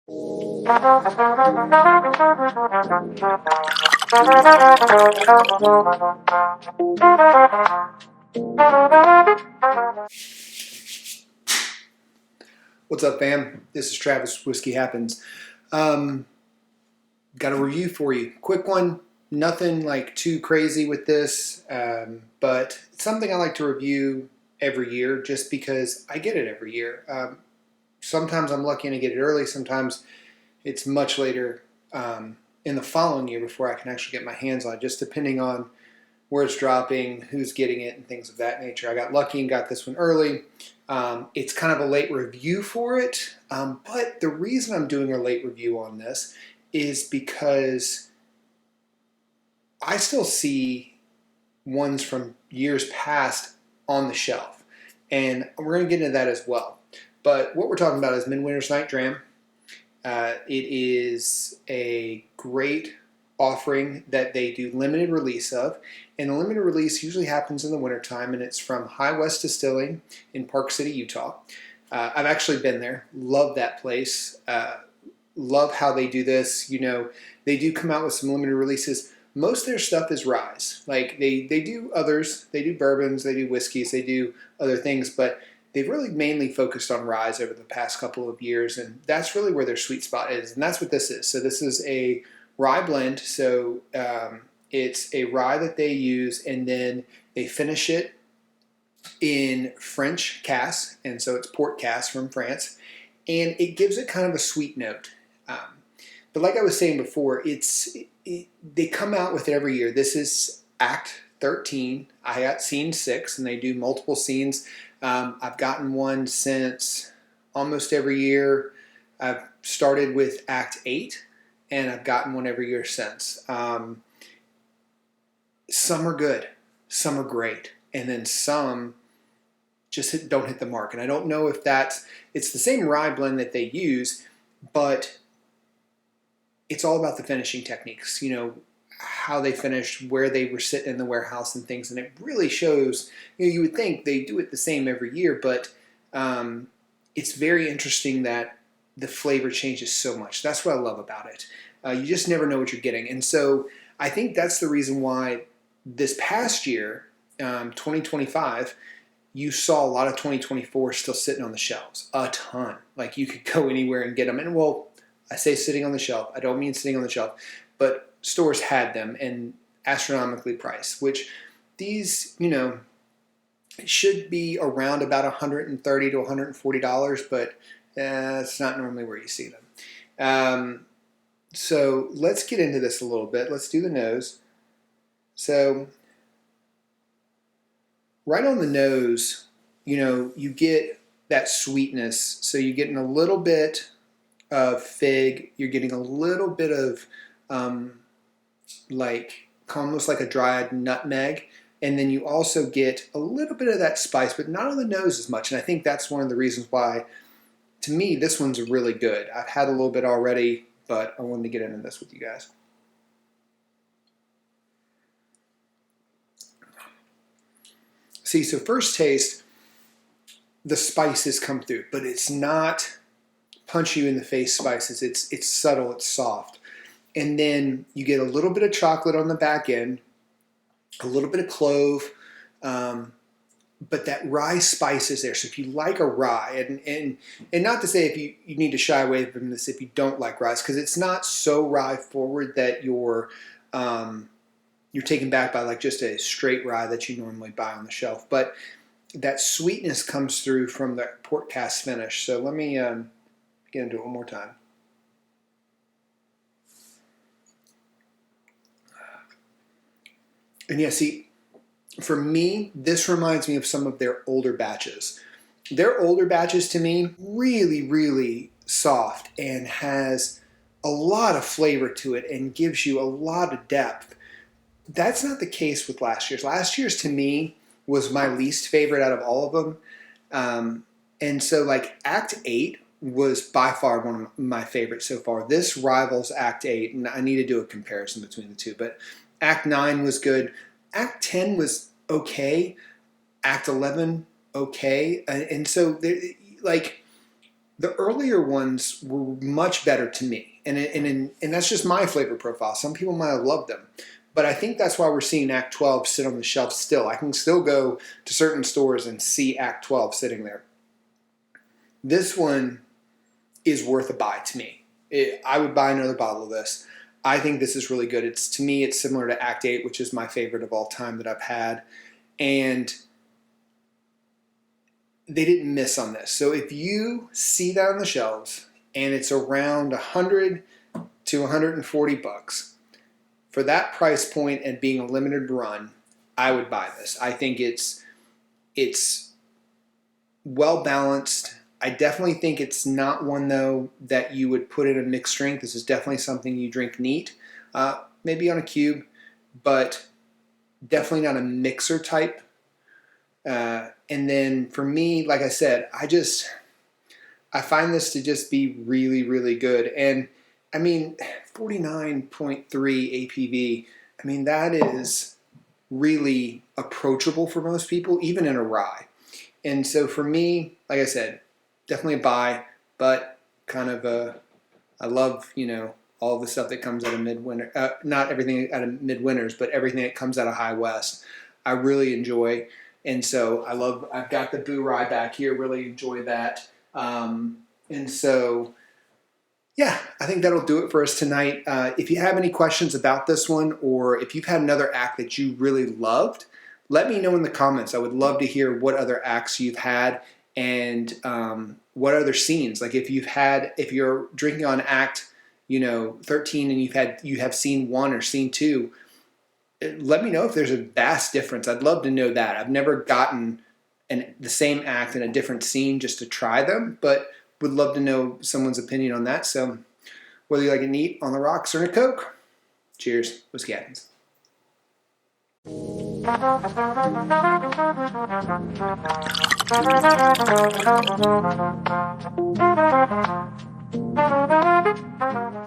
What's up, fam? This is Travis. Whiskey Happens. Got a review for you. Quick one. Nothing like too crazy with this, but it's something I like to review every year just because I get it every year. Sometimes I'm lucky and I get it early. Sometimes it's much later in the following year before I can actually get my hands on it, just depending on where it's dropping, who's getting it, and things of that nature. I got lucky and got this one early. It's kind of a late review for it, but the reason I'm doing a late review on this is because I still see ones from years past on the shelf, and we're going to get into that as well. But what we're talking about is Midwinter's Night Dram. It is a great offering that they do limited release of, and the limited release usually happens in the wintertime, and it's from High West Distillery in Park City, Utah. I've actually been there. Love that place. Love how they do this. You know, they do come out with some limited releases. Most of their stuff is ryes. Like they do others. They do bourbons. They do whiskeys. They do other things, but they've really mainly focused on ryes over the past couple of years, and that's really where their sweet spot is, and that's what this is. So this is a rye blend. So it's a rye that they use, and then they finish it in French cask, and so it's port cask from France, and it gives it kind of a sweet note. But like I was saying before, they come out with it every year. This is Act 13. I got scene 6, and they do multiple scenes. I've gotten one since almost every year. I've started with Act 8, and I've gotten one every year since. Some are good, some are great, and then some just don't hit the mark. And I don't know if it's the same rye blend that they use, but it's all about the finishing techniques, you know, how they finished, where they were sitting in the warehouse and things, and it really shows. You know, you would think they do it the same every year, but it's very interesting that the flavor changes so much. That's what I love about it. You just never know what you're getting, and so I think that's the reason why this past year, 2025, you saw a lot of 2024 still sitting on the shelves, a ton. Like you could go anywhere and get them, and well, I say sitting on the shelf. I don't mean sitting on the shelf, but stores had them and astronomically priced, which these, you know, should be around about $130 to $140, but it's not normally where you see them. So let's get into this a little bit. Let's do the nose. So right on the nose, you know, you get that sweetness. So you're getting a little bit of fig. You're getting a little bit of like almost like a dried nutmeg, and then you also get a little bit of that spice, but not on the nose as much. And I think that's one of the reasons why, to me, this one's really good. I've had a little bit already, but I wanted to get into this with you guys. See, so first taste, the spices come through, but it's not punch you in the face spices. It's subtle, it's soft. And then you get a little bit of chocolate on the back end, a little bit of clove, but that rye spice is there. So if you like a rye, and not to say if you need to shy away from this if you don't like rye, because it's not so rye forward that you're taken back by like just a straight rye that you normally buy on the shelf. But that sweetness comes through from the port cask finish. So let me get into it one more time. And yeah, see, for me, this reminds me of some of their older batches. Their older batches, to me, really, really soft and has a lot of flavor to it and gives you a lot of depth. That's not the case with last year's. Last year's, to me, was my least favorite out of all of them. And so, like, Act 8 was by far one of my favorites so far. This rivals Act 8, and I need to do a comparison between the two, but Act 9 was good. Act 10 was okay. Act 11, okay. And so, like, The earlier ones were much better to me, and that's just my flavor profile. Some people might have loved them, but I think that's why we're seeing Act 12 sit on the shelf still. I can still go to certain stores and see Act 12 sitting there. This one is worth a buy to me. I would buy another bottle of this. I think this is really good. To me, it's similar to Act 8, which is my favorite of all time that I've had, and they didn't miss on this. So if you see that on the shelves and it's around 100 to 140 bucks for that price point and being a limited run, I would buy this. I think it's well balanced. I definitely think it's not one though that you would put in a mixed drink. This is definitely something you drink neat, maybe on a cube, but definitely not a mixer type. And then for me, like I said, I find this to just be really, really good. And I mean, 49.3 APV, I mean, that is really approachable for most people, even in a rye. And so for me, like I said, definitely a buy, but kind of I love, all the stuff that comes out of Midwinter, not everything out of Midwinters, but everything that comes out of High West, I really enjoy. And so I've got the Boo Rye back here, really enjoy that. And so, yeah, I think that'll do it for us tonight. If you have any questions about this one, or if you've had another act that you really loved, let me know in the comments. I would love to hear what other acts you've had and what other scenes. Like if you're drinking on act, 13 and you have scene 1 or scene 2, let me know if there's a vast difference. I'd love to know that. I've never gotten the same act in a different scene just to try them, but would love to know someone's opinion on that. So whether you like it neat, on the rocks, or in a Coke, cheers. Whiskey happens.